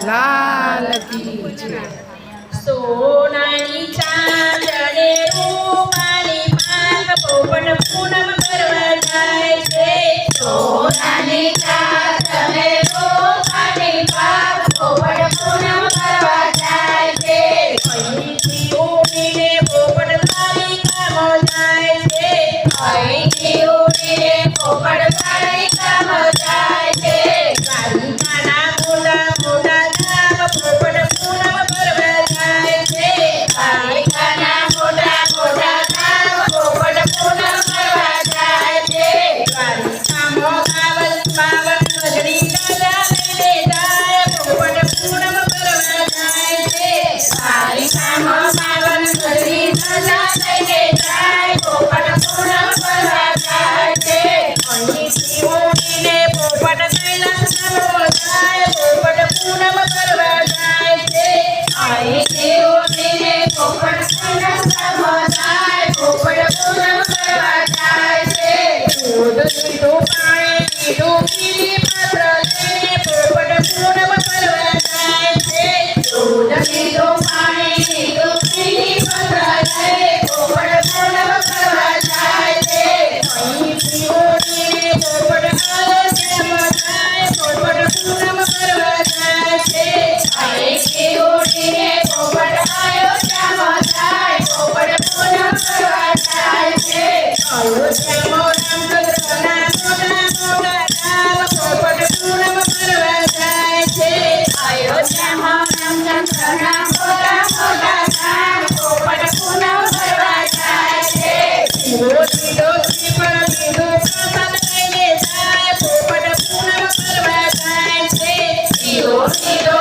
લાલ કી જય. સોનાની ચાંદને રૂપાની પાંખ પોપટ પૂનમ કરવા જાય છે. સોનાની ચાંદને રૂપાની પાંખ પોપટ પૂનમ કરવા જાય છે. અહીંથી ઉડીને પોપટ દ્વારિકામાં જાય છે. અહીંથી ઉડીને પોપટ દ્વારિકામાં જાય છે. દ્વારિકાના મોટા મોટા ધામ પોપટ પૂનમ કરવા જાય છે. દ્વારિકાના મોટા મોટા ધામ પોપટ પૂનમ કરવા જાય છે. દ્વારિકામાં બાવન ગઢડી રાજા લઈને જાય પોપટ પૂનમ કરવા જાય છે. દ્વારિકામાં 52 ગઢડી રાજા લઈને જાય પોપટ પૂનમ કરવા જાય છે. અહીંથી ઉડીને પોપટ કૈલાસમાં જાય પોપટ પૂનમ કરવા જાય છે. અહીંથી ઉડીને પોપટ કૈલાસમાં જાય પોપટ પૂનમ કરવા જાય છે. દૂધ લીધું પાણી લીધું પીલી પાત્ર લઈને પોપટ પૂનમ કરવા જાય છે. દૂધ લીધું પાણી લીધું પીલી પત્ર લઈ પોપટ પૂનમ કરવા જાય છે. અહીંથી ઉડીને પોપટ અયોધ્યામાં જાય પોપટ પૂનમ કરવા જાય છે. અહીંથી ઉડીને પોપટ અયોધ્યામાં જાય પોપટ પૂનમ કરવા જાય છે. અયોધ્યામાં રામચંદ્રના મોટા મોટા ધામ પોપટ પૂનમ કરવા જાય છે. અયોધ્યામાં રામચંદ્રના મોટા મોટા ધામ પોપટ પૂનમ કરવા જાય છે. લીધો લીધો શ્રીફળ લીધો પ્રસાદ લઈને જાય પોપટ પૂનમ કરવા જાય છે. દીવો લીધો